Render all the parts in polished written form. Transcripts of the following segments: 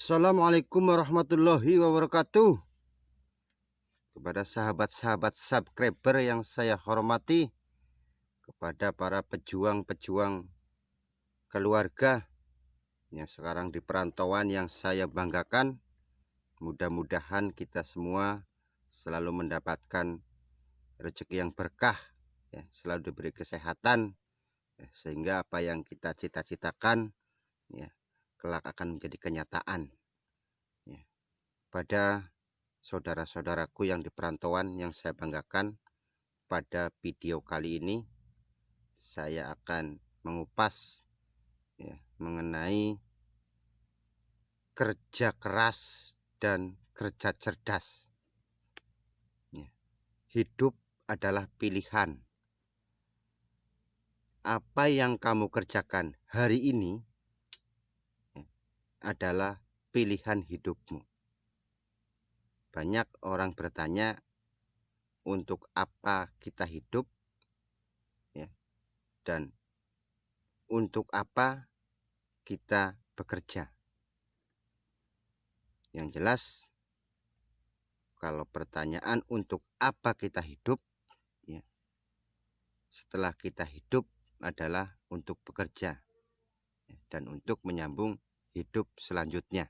Assalamualaikum warahmatullahi wabarakatuh. Kepada sahabat-sahabat subscriber yang saya hormati, kepada para pejuang-pejuang keluarga yang sekarang di perantauan yang saya banggakan, mudah-mudahan kita semua selalu mendapatkan rezeki yang berkah, ya, selalu diberi kesehatan, ya, sehingga apa yang kita cita-citakan, ya, kelak akan menjadi kenyataan. Ya. Pada saudara-saudaraku yang di perantauan yang saya banggakan, pada video kali ini saya akan mengupas, ya, mengenai kerja keras dan kerja cerdas. Ya. Hidup adalah pilihan. Apa yang kamu kerjakan hari ini, ya, adalah pilihan hidupmu. Banyak orang bertanya, untuk apa kita hidup, ya, dan untuk apa kita bekerja. Yang jelas, kalau pertanyaan untuk apa kita hidup, ya, setelah kita hidup adalah untuk bekerja, ya, dan untuk menyambung hidup selanjutnya.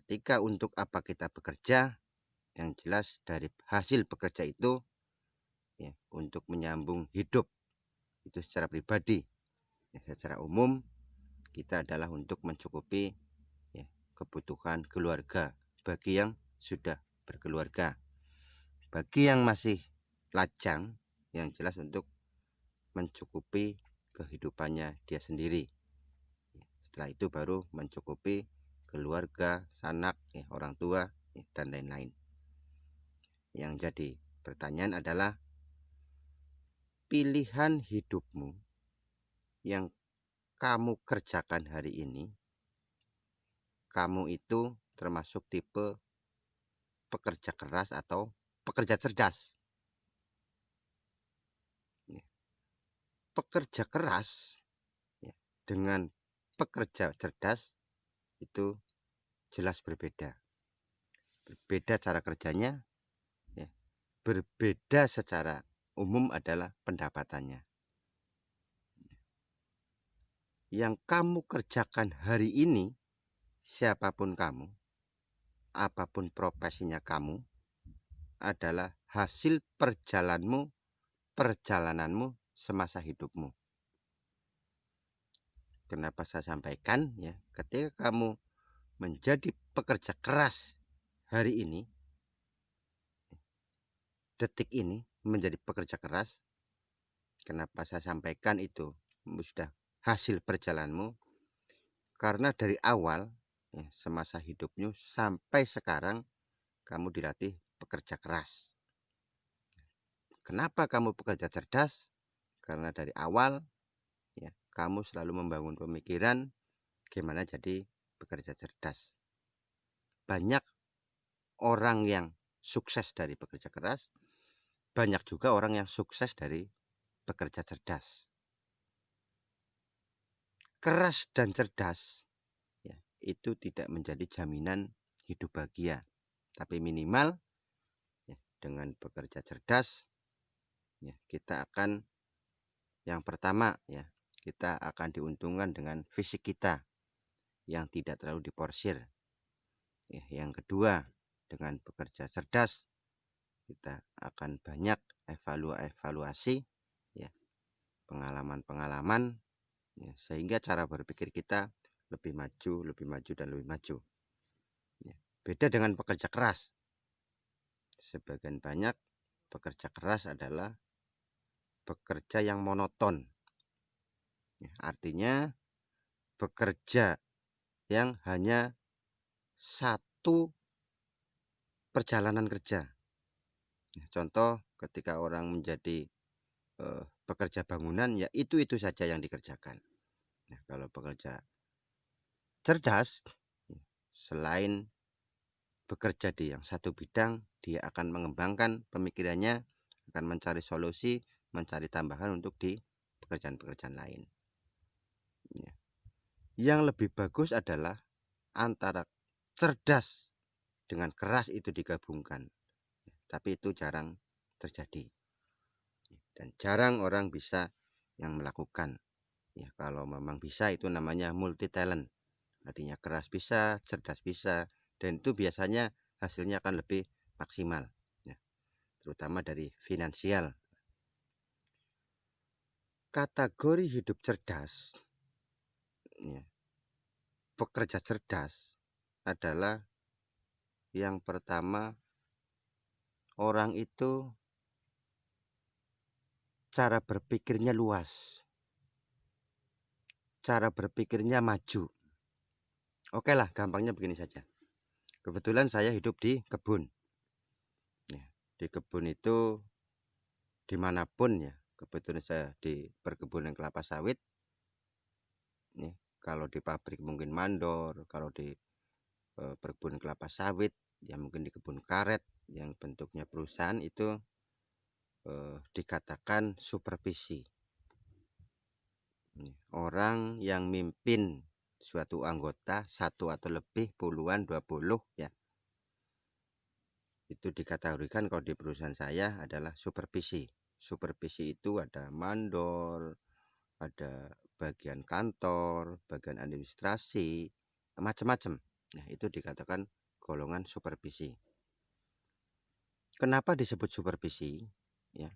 Ketika untuk apa kita bekerja, yang jelas dari hasil bekerja itu, ya, untuk menyambung hidup itu secara pribadi, ya, secara umum kita adalah untuk mencukupi, ya, kebutuhan keluarga bagi yang sudah berkeluarga. Bagi yang masih lajang, yang jelas untuk mencukupi kehidupannya dia sendiri. Setelah itu baru mencukupi keluarga, sanak, ya, orang tua, ya, dan lain-lain. Yang jadi pertanyaan adalah, pilihan hidupmu yang kamu kerjakan hari ini, kamu itu termasuk tipe pekerja keras atau pekerja cerdas? Ya. Pekerja keras, ya, dengan pekerja cerdas itu jelas berbeda. Berbeda cara kerjanya, ya, berbeda secara umum adalah pendapatannya. Yang kamu kerjakan hari ini, siapapun kamu, apapun profesinya kamu, adalah hasil perjalananmu semasa hidupmu. Kenapa saya sampaikan, ya, ketika kamu menjadi pekerja keras hari ini, detik ini menjadi pekerja keras, kenapa saya sampaikan itu sudah hasil perjalananmu? Karena dari awal, ya, semasa hidupmu sampai sekarang kamu dilatih pekerja keras. Kenapa kamu pekerja cerdas? Karena dari awal, ya, kamu selalu membangun pemikiran gimana jadi pekerja cerdas. Banyak orang yang sukses dari pekerja keras, banyak juga orang yang sukses dari pekerja cerdas. Keras dan cerdas, ya, itu tidak menjadi jaminan hidup bahagia, tapi minimal, ya, dengan bekerja cerdas, ya, kita akan, yang pertama, ya, kita akan diuntungkan dengan fisik kita yang tidak terlalu diporsir, ya. Yang kedua, dengan bekerja cerdas kita akan banyak evaluasi, ya, pengalaman-pengalaman, ya, sehingga cara berpikir kita lebih maju dan lebih maju, ya. Beda dengan pekerja keras. Sebagian banyak pekerja keras adalah pekerja yang monoton, ya, artinya bekerja yang hanya satu perjalanan kerja. Contoh, ketika orang menjadi pekerja bangunan, ya itu saja yang dikerjakan. Nah, kalau pekerja cerdas, selain bekerja di yang satu bidang, dia akan mengembangkan pemikirannya, akan mencari solusi, mencari tambahan untuk di pekerjaan-pekerjaan lain. Ya. Yang lebih bagus adalah antara cerdas dengan keras itu digabungkan, tapi itu jarang terjadi dan jarang orang bisa yang melakukan. Ya, kalau memang bisa itu namanya multi talent, artinya keras bisa, cerdas bisa, dan itu biasanya hasilnya akan lebih maksimal, ya, terutama dari finansial. Kategori hidup cerdas, ya, pekerja cerdas adalah yang pertama, orang itu cara berpikirnya luas, cara berpikirnya maju. Oke lah, gampangnya begini saja. Kebetulan saya hidup di kebun, ya, di kebun itu dimanapun, ya, kebetulan saya di perkebunan kelapa sawit, ya. Kalau di pabrik mungkin mandor, kalau di perkebunan kelapa sawit ya mungkin di kebun karet yang bentuknya perusahaan itu dikatakan supervisi. Orang yang mimpin suatu anggota, satu atau lebih, puluhan, 20, ya, itu dikategorikan kalau di perusahaan saya adalah supervisi. Supervisi itu ada mandor, ada bagian kantor, bagian administrasi, macam-macam. Nah, itu dikatakan golongan supervisi. Kenapa disebut supervisi? Ya,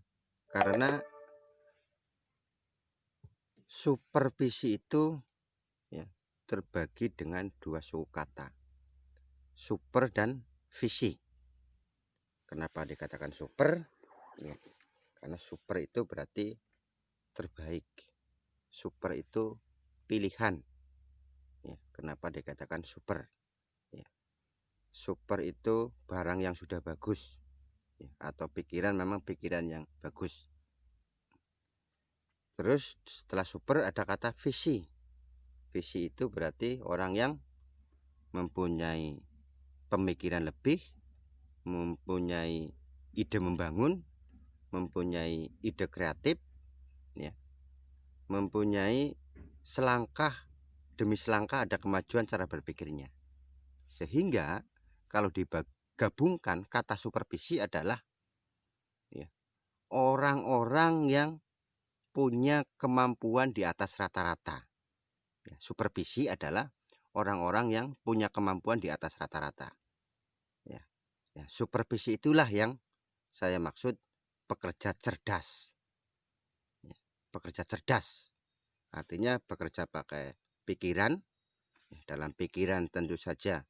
karena supervisi itu, ya, terbagi dengan dua suku kata, super dan visi. Kenapa dikatakan super? Ya, karena super itu berarti terbaik, super itu pilihan, ya. Kenapa dikatakan super? Ya, super itu barang yang sudah bagus, ya, atau pikiran, memang pikiran yang bagus. Terus setelah super ada kata visi. Visi itu berarti orang yang mempunyai pemikiran lebih, mempunyai ide membangun, mempunyai ide kreatif, ya, mempunyai selangkah demi selangkah ada kemajuan cara berpikirnya. Sehingga kalau digabungkan kata supervisi adalah, ya, orang-orang yang punya kemampuan di atas rata-rata. Ya, supervisi adalah orang-orang yang punya kemampuan di atas rata-rata. Ya, ya, supervisi itulah yang saya maksud pekerja cerdas. Ya, pekerja cerdas artinya bekerja pakai pikiran. Ya, dalam pikiran tentu saja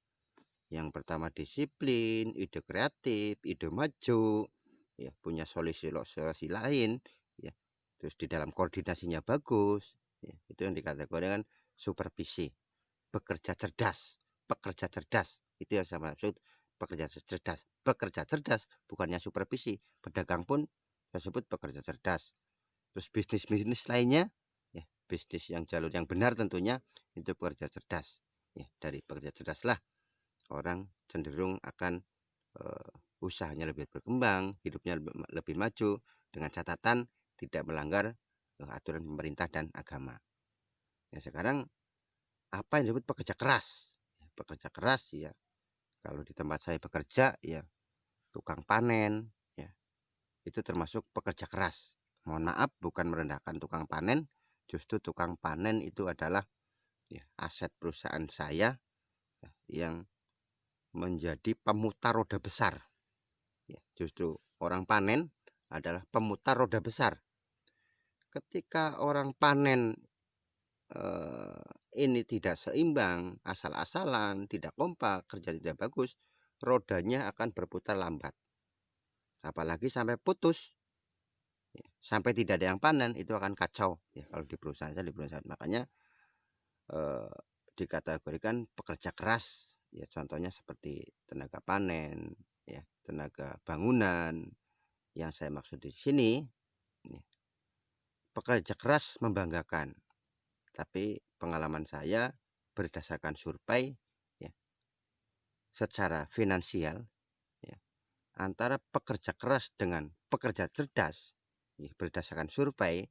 yang pertama disiplin, ide kreatif, ide maju, ya, punya solusi lain, ya. Terus di dalam koordinasinya bagus, ya, itu yang dikategorikan supervisi. Bekerja cerdas, pekerja cerdas, itu yang saya maksud pekerja cerdas. Pekerja cerdas bukannya supervisi. Pedagang pun saya sebut pekerja cerdas. Terus bisnis lainnya, ya, bisnis yang jalur yang benar tentunya itu pekerja cerdas. Ya, dari pekerja cerdas lah orang cenderung akan usahanya lebih berkembang, hidupnya lebih maju, dengan catatan tidak melanggar aturan pemerintah dan agama. Ya, sekarang apa yang disebut pekerja keras? Ya, pekerja keras, ya, kalau di tempat saya bekerja, ya, tukang panen, ya, itu termasuk pekerja keras. Mohon maaf, bukan merendahkan tukang panen, justru tukang panen itu adalah, ya, aset perusahaan saya, ya, yang menjadi pemutar roda besar. Ya, justru orang panen adalah pemutar roda besar. Ketika orang panen ini tidak seimbang, asal-asalan, tidak kompak, kerja tidak bagus, rodanya akan berputar lambat. Apalagi sampai putus, ya, sampai tidak ada yang panen, itu akan kacau, ya, kalau di perusahaan saya, di perusahaan. Makanya dikategorikan pekerja keras, ya, contohnya seperti tenaga panen, ya, tenaga bangunan. Yang saya maksud di sini, ya, pekerja keras membanggakan, tapi pengalaman saya berdasarkan survei, ya, secara finansial, ya, antara pekerja keras dengan pekerja cerdas, ya, berdasarkan survei,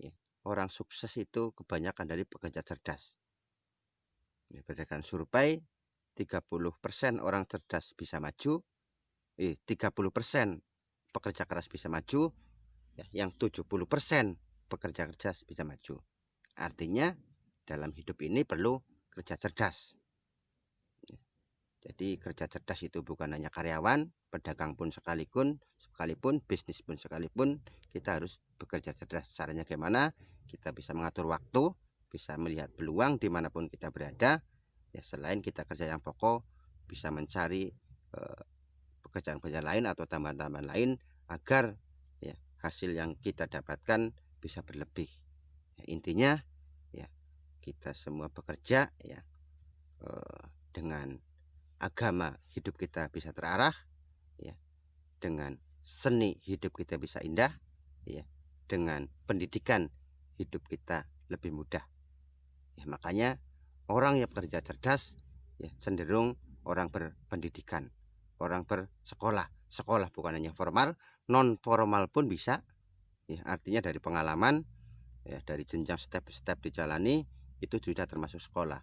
ya, orang sukses itu kebanyakan dari pekerja cerdas. Ya, berdasarkan survei 30% orang cerdas bisa maju, 30% pekerja keras bisa maju, ya, yang 70% pekerja keras bisa maju. Artinya dalam hidup ini perlu kerja cerdas. Jadi kerja cerdas itu bukan hanya karyawan, pedagang pun sekalipun, bisnis pun sekalipun, kita harus bekerja cerdas. Caranya gimana? Kita bisa mengatur waktu, bisa melihat peluang dimanapun kita berada. Ya, selain kita kerja yang pokok, bisa mencari pekerjaan-pekerjaan lain atau tambahan-tambahan lain agar ya hasil yang kita dapatkan bisa berlebih. Ya, intinya ya kita semua bekerja ya dengan agama hidup kita bisa terarah, ya, dengan seni hidup kita bisa indah, ya, dengan pendidikan hidup kita lebih mudah. Ya, makanya orang yang bekerja cerdas ya cenderung orang berpendidikan, orang bersekolah. Sekolah bukan hanya formal, non formal pun bisa. Ya, artinya dari pengalaman, ya, dari jenjang step-step dijalani itu sudah termasuk sekolah.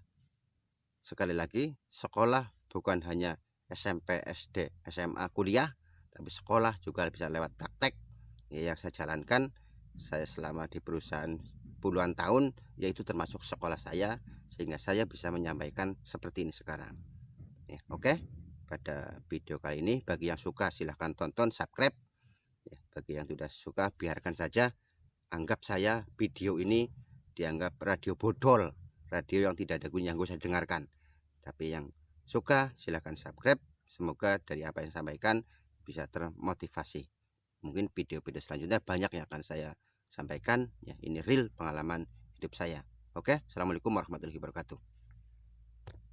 Sekali lagi, sekolah bukan hanya SMP, SD, SMA, kuliah, tapi sekolah juga bisa lewat praktek. Ya, yang saya jalankan, saya selama di perusahaan puluhan tahun, yaitu termasuk sekolah saya, sehingga saya bisa menyampaikan seperti ini sekarang. Ya, oke. Pada video kali ini, bagi yang suka silahkan tonton, subscribe. Ya, bagi yang tidak suka biarkan saja. Anggap saya video ini dianggap radio bodol, radio yang tidak ada gunanya yang saya dengarkan. Tapi yang suka silahkan subscribe. Semoga dari apa yang saya sampaikan bisa termotivasi. Mungkin video-video selanjutnya banyak yang akan saya sampaikan. Ya, ini real pengalaman hidup saya. Oke, assalamualaikum warahmatullahi wabarakatuh.